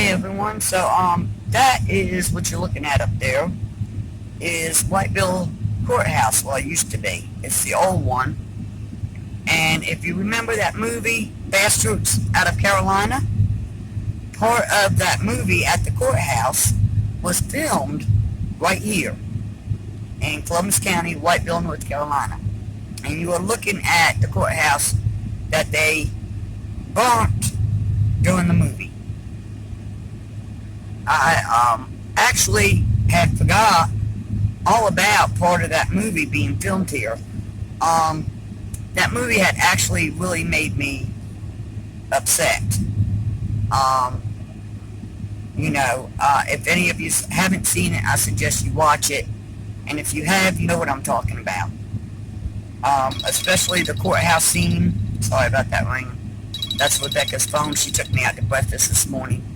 Hey everyone, so that is what you're looking at up there is Whiteville Courthouse. Well, it used to be. It's the old one. And if you remember that movie, Bastards out of Carolina, part of that movie at the courthouse was filmed right here in Columbus County, Whiteville, North Carolina. And you are looking at the courthouse that they burnt during the movie. I actually had forgot all about part of that movie being filmed here. That movie had actually really made me upset. If any of you haven't seen it, I suggest you watch it. And if you have, you know what I'm talking about. Especially the courthouse scene. Sorry about that ring. That's Rebecca's phone. She took me out to breakfast this morning.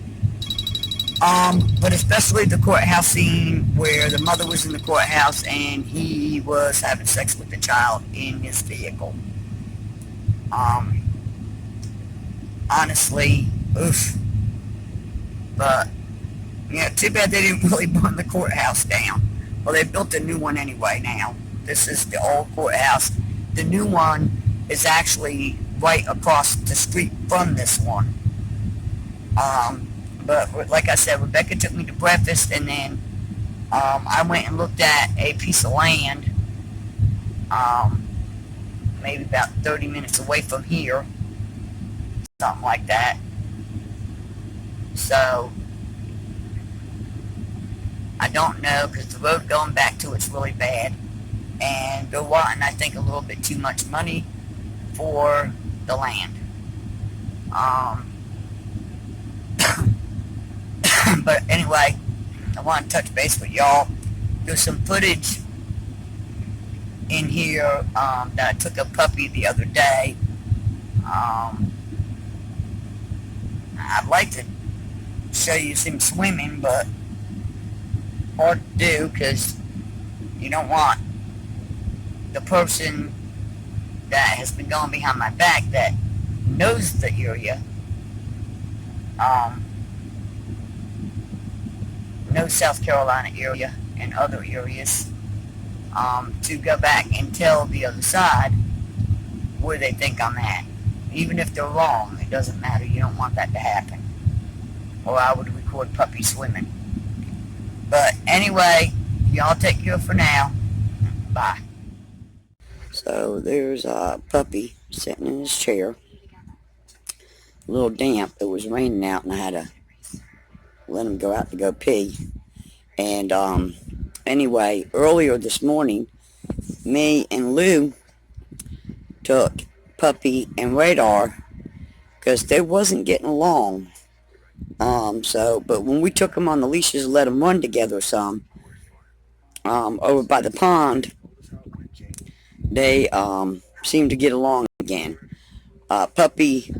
But especially the courthouse scene where the mother was in the courthouse and he was having sex with the child in his vehicle. Honestly, oof. But, yeah, too bad they didn't really burn the courthouse down. Well, they built a new one anyway now. This is the old courthouse. The new one is actually right across the street from this one. But like I said, Rebecca took me to breakfast, and then I went and looked at a piece of land, maybe about 30 minutes away from here, something like that. So I don't know, because the road going back to it's really bad, and they're wanting, I think, a little bit too much money for the land. But anyway, I want to touch base with y'all. There's some footage in here that I took a puppy the other day. I'd like to show you some swimming, but hard to do because you don't want the person that has been going behind my back that knows the area, knows South Carolina area and other areas, to go back and tell the other side where they think I'm at. Even if they're wrong, it doesn't matter. You don't want that to happen. Or I would record puppy swimming. But anyway, y'all take care for now. Bye. So there's a puppy sitting in his chair. A little damp. It was raining out and I had to let him go out to go pee. And anyway, earlier this morning, me and Lou took Puppy and Radar because they wasn't getting along. But when we took them on the leashes and let them run together some, over by the pond, they seemed to get along again. Puppy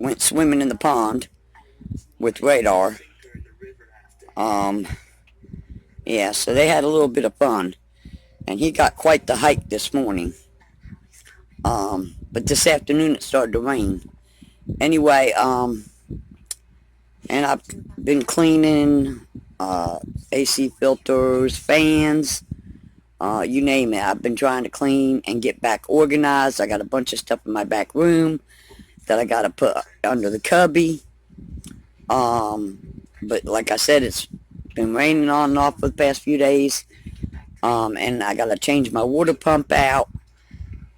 went swimming in the pond with Radar. Yeah, so they had a little bit of fun. And he got quite the hike this morning. But this afternoon it started to rain. Anyway, and I've been cleaning AC filters, fans, you name it. I've been trying to clean and get back organized. I got a bunch of stuff in my back room that I got to put under the cubby. But like I said, it's been raining on and off for the past few days. And I got to change my water pump out.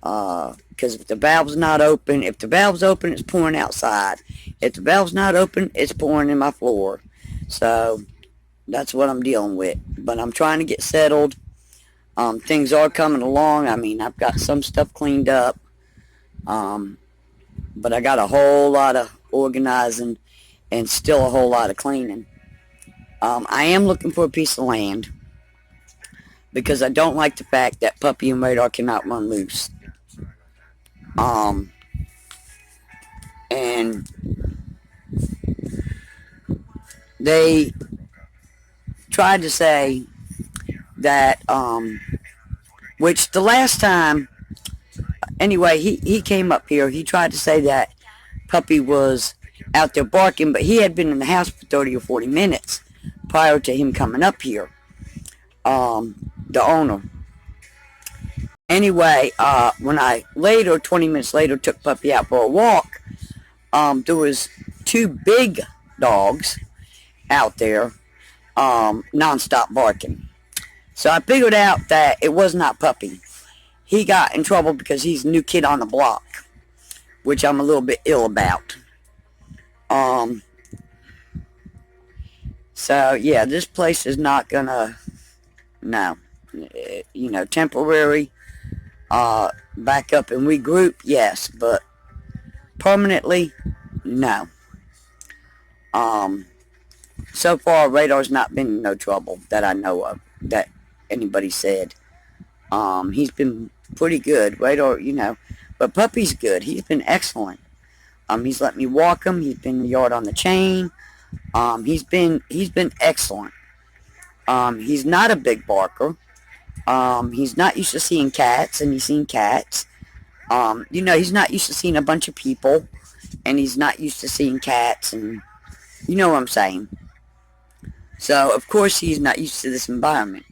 Because if the valve's not open, if the valve's open, it's pouring outside. If the valve's not open, it's pouring in my floor. So that's what I'm dealing with. But I'm trying to get settled. Things are coming along. I mean, I've got some stuff cleaned up. But I got a whole lot of organizing and still a whole lot of cleaning. I am looking for a piece of land because I don't like the fact that Puppy and Radar cannot run loose. And they tried to say that, which the last time, anyway, he came up here, he tried to say that Puppy was out there barking, but he had been in the house for 30 or 40 minutes prior to him coming up here, the owner. Anyway, when I later, 20 minutes later, took Puppy out for a walk, there was two big dogs out there, nonstop barking. So I figured out that it was not Puppy. He got in trouble because he's a new kid on the block, which I'm a little bit ill about. So yeah, this place is not gonna, no, temporary, back up and regroup, yes, but permanently, no. So far, Radar's not been in no trouble that I know of, that anybody said. He's been pretty good. Radar, but Puppy's good. He's been excellent. He's let me walk him. He's been in the yard on the chain. He's been excellent. He's not a big barker. He's not used to seeing cats, and he's seen cats. He's not used to seeing a bunch of people, and he's not used to seeing cats, and you know what I'm saying. So, of course, he's not used to this environment.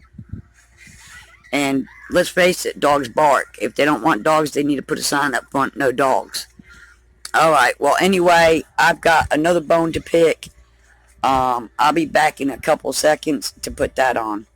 And let's face it, dogs bark. If they don't want dogs, they need to put a sign up front, no dogs. Alright, well, anyway, I've got another bone to pick. I'll be back in a couple seconds to put that on.